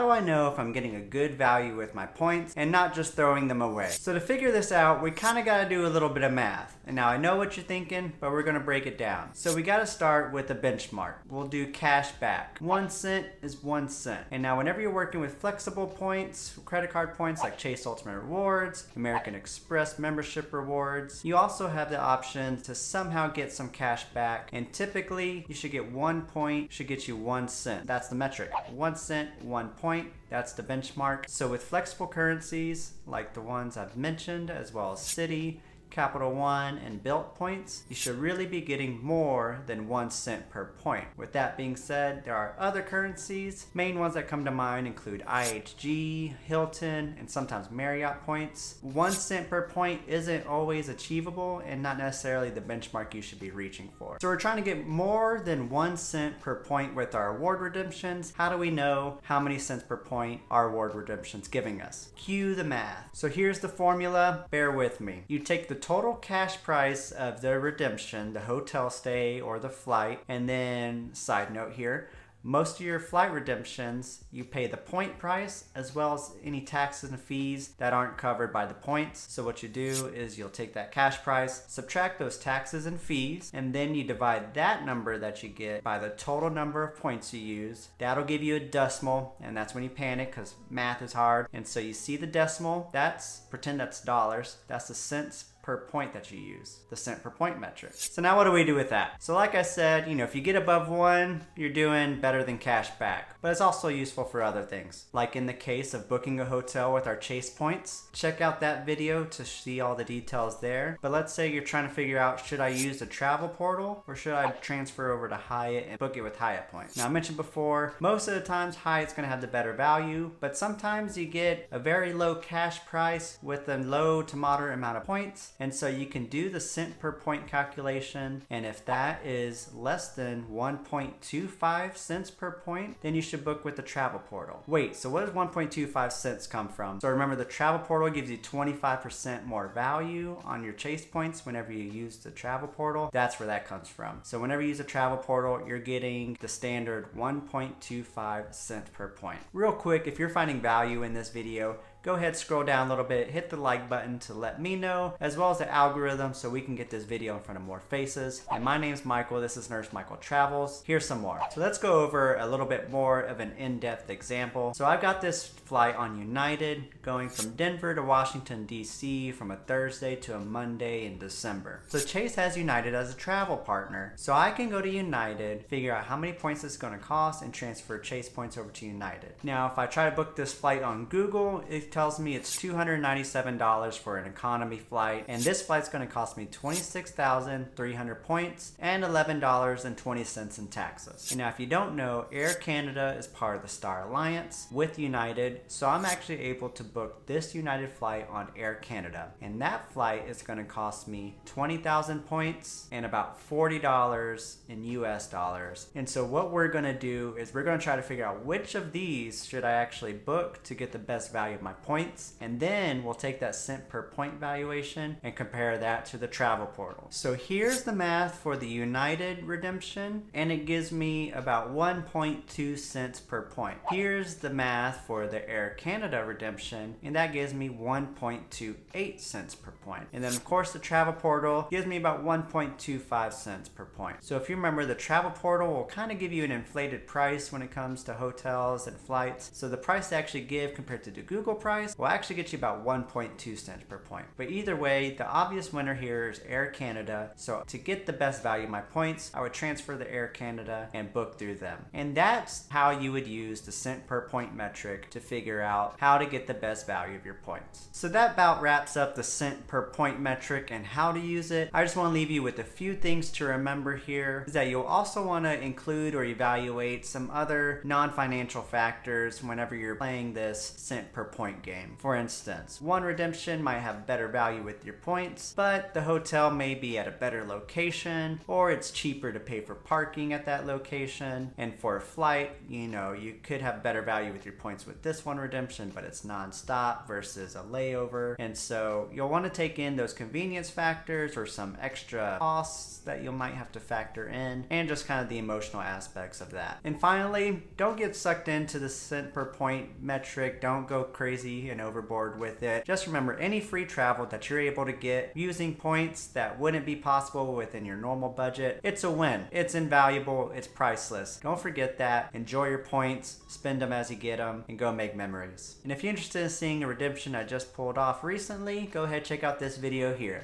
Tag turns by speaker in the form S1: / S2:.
S1: How do I know if I'm getting a good value with my points and not just throwing them away? So to figure this out, we kind of got to do a little bit of math. And now I know what you're thinking, but we're going to break it down. So we got to start with a benchmark. We'll do cash back. 1 cent is 1 cent. And now whenever you're working with flexible points, credit card points like Chase Ultimate Rewards, American Express membership rewards, you also have the option to somehow get some cash back. And typically you should get 1 point should get you 1 cent. That's the metric. 1 cent, 1 point. That's the benchmark. So with flexible currencies like the ones I've mentioned, as well as Citi, Capital One, and Bilt points, you should really be getting more than 1 cent per point. With that being said, there are other currencies. Main ones that come to mind include IHG, Hilton, and sometimes Marriott points. 1 cent per point isn't always achievable and not necessarily the benchmark you should be reaching for. So we're trying to get more than 1 cent per point with our award redemptions. How do we know how many cents per point our award redemption's giving us? Cue the math. So here's the formula. Bear with me. You take the total cash price of the redemption, the hotel stay or the flight, and then side note here, most of your flight redemptions, you pay the point price as well as any taxes and fees that aren't covered by the points. So what you do is you'll take that cash price, subtract those taxes and fees, and then you divide that number that you get by the total number of points you use. That'll give you a decimal, and that's when you panic because math is hard. And so you see the decimal, pretend that's dollars, that's the cents per point that you use, the cent per point metric. So now what do we do with that? So like I said, if you get above 1, you're doing better than cash back, but it's also useful for other things. Like in the case of booking a hotel with our Chase points, check out that video to see all the details there. But let's say you're trying to figure out, should I use the travel portal or should I transfer over to Hyatt and book it with Hyatt points? Now I mentioned before, most of the times Hyatt's gonna have the better value, but sometimes you get a very low cash price with a low to moderate amount of points. And so you can do the cent per point calculation, and if that is less than 1.25 cents per point, then you should book with the travel portal. Wait, so what does 1.25 cents come from? So remember, the travel portal gives you 25% more value on your Chase points whenever you use the travel portal. That's where that comes from. So whenever you use a travel portal, you're getting the standard 1.25 cents per point. Real quick, if you're finding value in this video, go ahead, scroll down a little bit, hit the like button to let me know, as well as the algorithm so we can get this video in front of more faces. And my name's Michael, this is Nurse Michael Travels. Here's some more. So let's go over a little bit more of an in-depth example. So I've got this flight on United going from Denver to Washington, D.C. from a Thursday to a Monday in December. So Chase has United as a travel partner. So I can go to United, figure out how many points it's gonna cost, and transfer Chase points over to United. Now, if I try to book this flight on Google, it tells me it's $297 for an economy flight, and this flight's going to cost me 26,300 points and $11.20 in taxes. And now if you don't know, Air Canada is part of the Star Alliance with United, so I'm actually able to book this United flight on Air Canada, and that flight is going to cost me 20,000 points and about $40 in US dollars. And so what we're going to do is we're going to try to figure out which of these should I actually book to get the best value of my points, and then we'll take that cent per point valuation and compare that to the travel portal. So here's the math for the United redemption, and it gives me about 1.2 cents per point. Here's the math for the Air Canada redemption, and that gives me 1.28 cents per point. And then of course the travel portal gives me about 1.25 cents per point. So if you remember, the travel portal will kind of give you an inflated price when it comes to hotels and flights. So the price to actually give compared to the Google price will actually get you about 1.2 cents per point. But either way, the obvious winner here is Air Canada. So to get the best value of my points, I would transfer the Air Canada and book through them. And that's how you would use the cent per point metric to figure out how to get the best value of your points. So that about wraps up the cent per point metric and how to use it. I just want to leave you with a few things to remember here, is that you'll also want to include or evaluate some other non-financial factors whenever you're playing this cent per point point game. For instance, one redemption might have better value with your points, but the hotel may be at a better location, or it's cheaper to pay for parking at that location. And for a flight, you could have better value with your points with this one redemption, but it's non-stop versus a layover. And so you'll want to take in those convenience factors or some extra costs that you might have to factor in, and just kind of the emotional aspects of that. And finally, don't get sucked into the cent per point metric. Don't go crazy and overboard with it. Just remember, any free travel that you're able to get using points that wouldn't be possible within your normal budget, it's a win. It's invaluable. It's priceless. Don't forget that. Enjoy your points, spend them as you get them, and go make memories. And if you're interested in seeing a redemption I just pulled off recently, go ahead, check out this video here.